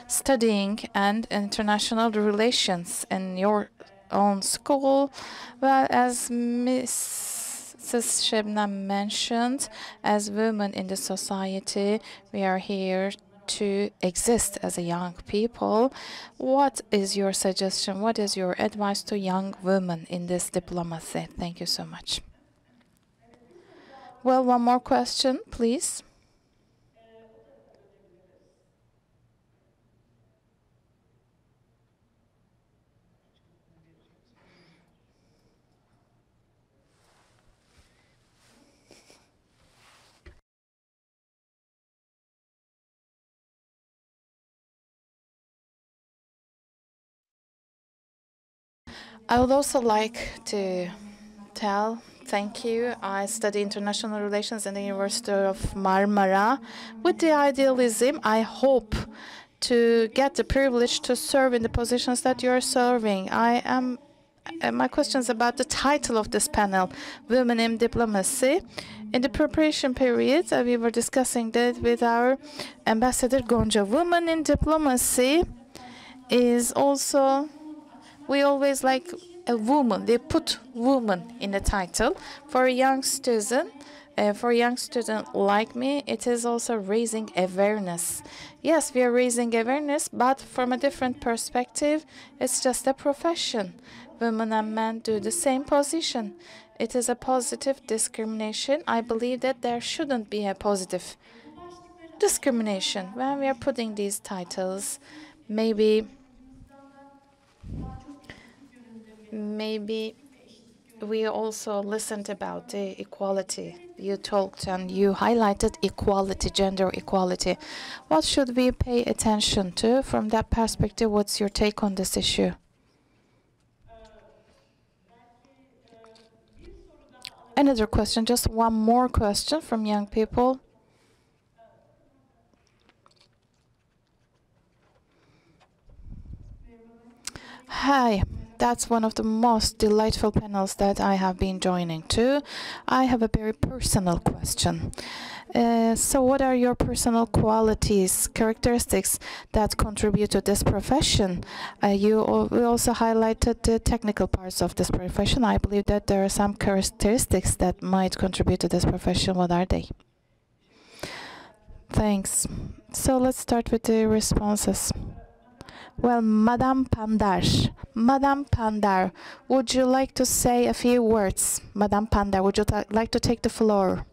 studying international relations in your own school. Well, as Mrs. Shebnem mentioned, as women in the society, we are here to exist as a young people. What is your suggestion? What is your advice to young women in this diplomacy? Thank you so much. Well, one more question, please. I would also like to thank you. I study international relations in the University of Marmara. With the idealism, I hope to get the privilege to serve in the positions that you're serving. My question is about the title of this panel, Women in Diplomacy. In the preparation period, we were discussing that with our ambassador Gonca. Women in Diplomacy is also, we always like a woman. They put woman in the title. For a young student, like me, it is also raising awareness. Yes, we are raising awareness, but from a different perspective, it's just a profession. Women and men do the same position. It is a positive discrimination. I believe that there shouldn't be a positive discrimination when we are putting these titles. Maybe we also listened about the equality. You talked and you highlighted equality, gender equality. What should we pay attention to from that perspective? What's your take on this issue? Another question, just one more question from young people. Hi. That's one of the most delightful panels that I have been joining to. I have a very personal question. So what are your personal qualities, characteristics that contribute to this profession? We also highlighted the technical parts of this profession. I believe that there are some characteristics that might contribute to this profession. What are they? Thanks. So let's start with the responses. Well, Madame Pandar, would you like to say a few words? Madame Pandar, would you like to take the floor?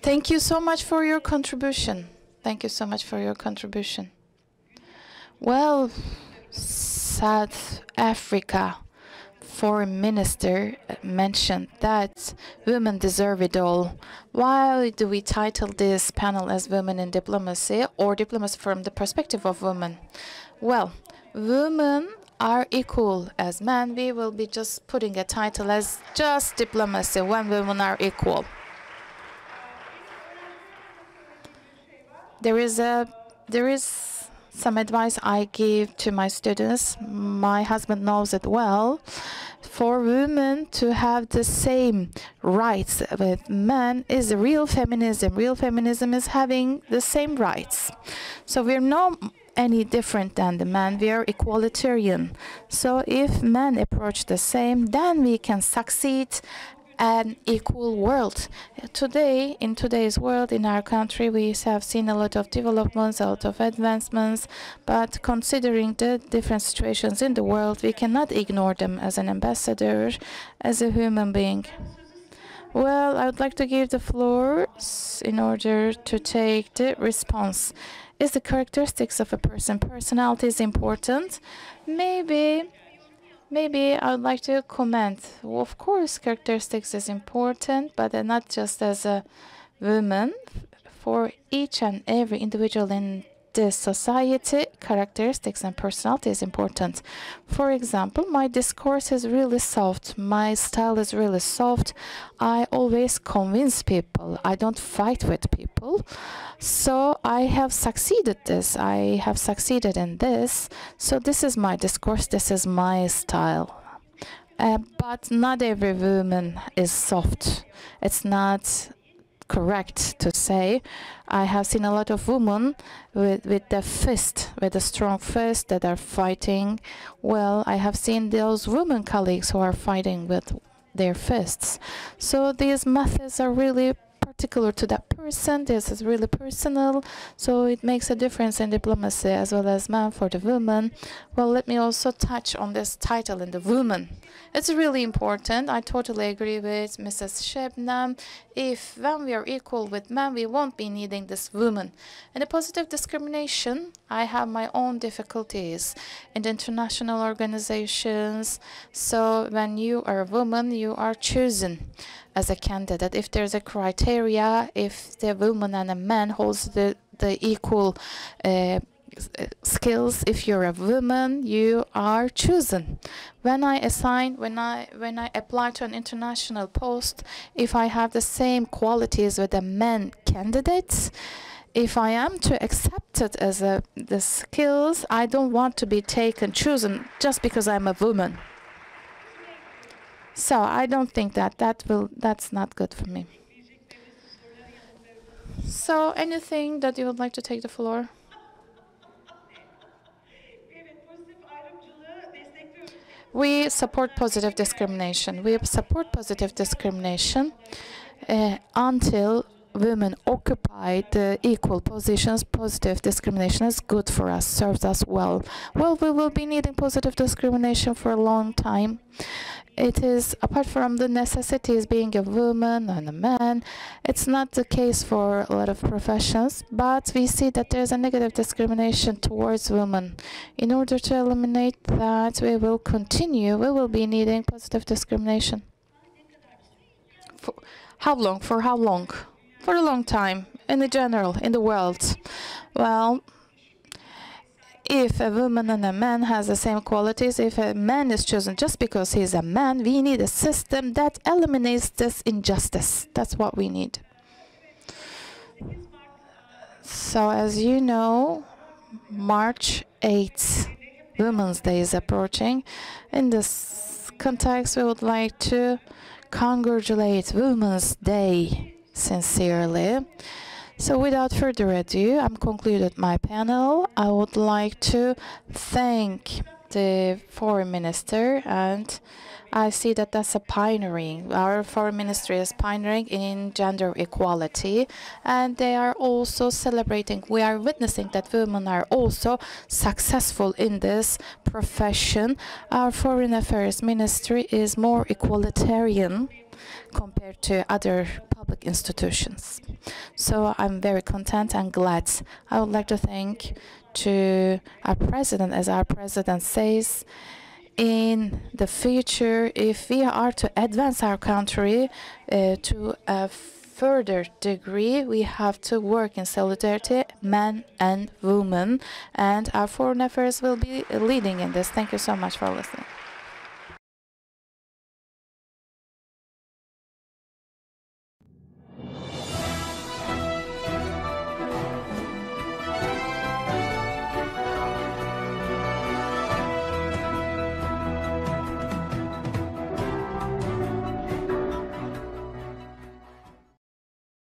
Thank you so much for your contribution. Thank you so much for your contribution. Well, South Africa foreign minister mentioned that women deserve it all. Why do we title this panel as Women in Diplomacy or Diplomacy from the perspective of women? Well, women are equal as men, we will be just putting a title as just diplomacy when women are equal. There is some advice I give to my students. My husband knows it well. For women to have the same rights with men is real feminism. Real feminism is having the same rights. So we're not any different than the men. We are equalitarian. So if men approach the same, then we can succeed an equal world. Today, in today's world, in our country, we have seen a lot of developments, a lot of advancements, but considering the different situations in the world, we cannot ignore them as an ambassador, as a human being. Well, I would like to give the floor in order to take the response. Is the characteristics of a person, personality is important? Maybe I would like to comment. Well, of course, characteristics is important, but not just as a woman. For each and every individual in this society, characteristics and personality is important. For example, my discourse is really soft. My style is really soft. I always convince people. I don't fight with people. So I have succeeded this. I have succeeded in this. So this is my discourse. This is my style. But not every woman is soft. It's not correct to say. I have seen a lot of women with the fist, with a strong fist that are fighting. Well, I have seen those women colleagues who are fighting with their fists. So these methods are really particular to that person. This is really personal, so it makes a difference in diplomacy as well as man for the woman. Well, let me also touch on this title in the woman. It's really important. I totally agree with Mrs. Shebnam. If when we are equal with men, we won't be needing this woman. In the positive discrimination, I have my own difficulties in the international organizations. So when you are a woman, you are chosen as a candidate. If there's a criteria, if the woman and a man holds the equal skills, if you're a woman, you are chosen. When I apply to an international post, if I have the same qualities with the men candidates, if I am to accept it as the skills, I don't want to be chosen just because I'm a woman. So I don't think that's not good for me. So anything that you would like to take the floor? We support positive discrimination. We support positive discrimination until women occupy the equal positions. Positive discrimination is good for us, serves us well. Well, we will be needing positive discrimination for a long time. It is, apart from the necessities being a woman and a man, it's not the case for a lot of professions, but we see that there's a negative discrimination towards women. In order to eliminate that, we will be needing positive discrimination. For how long? For how long? For a long time, in general, in the world. Well, if a woman and a man has the same qualities, if a man is chosen just because he's a man, we need a system that eliminates this injustice. That's what we need. So as you know, March 8th, Women's Day is approaching. In this context, we would like to congratulate Women's Day sincerely. So without further ado, I'm concluded my panel. I would like to thank the Foreign Minister, and I see that that's a pioneering. Our Foreign Ministry is pioneering in gender equality, and they are also celebrating. We are witnessing that women are also successful in this profession. Our Foreign Affairs Ministry is more equalitarian compared to other public institutions. So I'm very content and glad. I would like to thank to our president, as our president says, in the future, if we are to advance our country to a further degree, we have to work in solidarity, men and women, and our foreign affairs will be leading in this. Thank you so much for listening.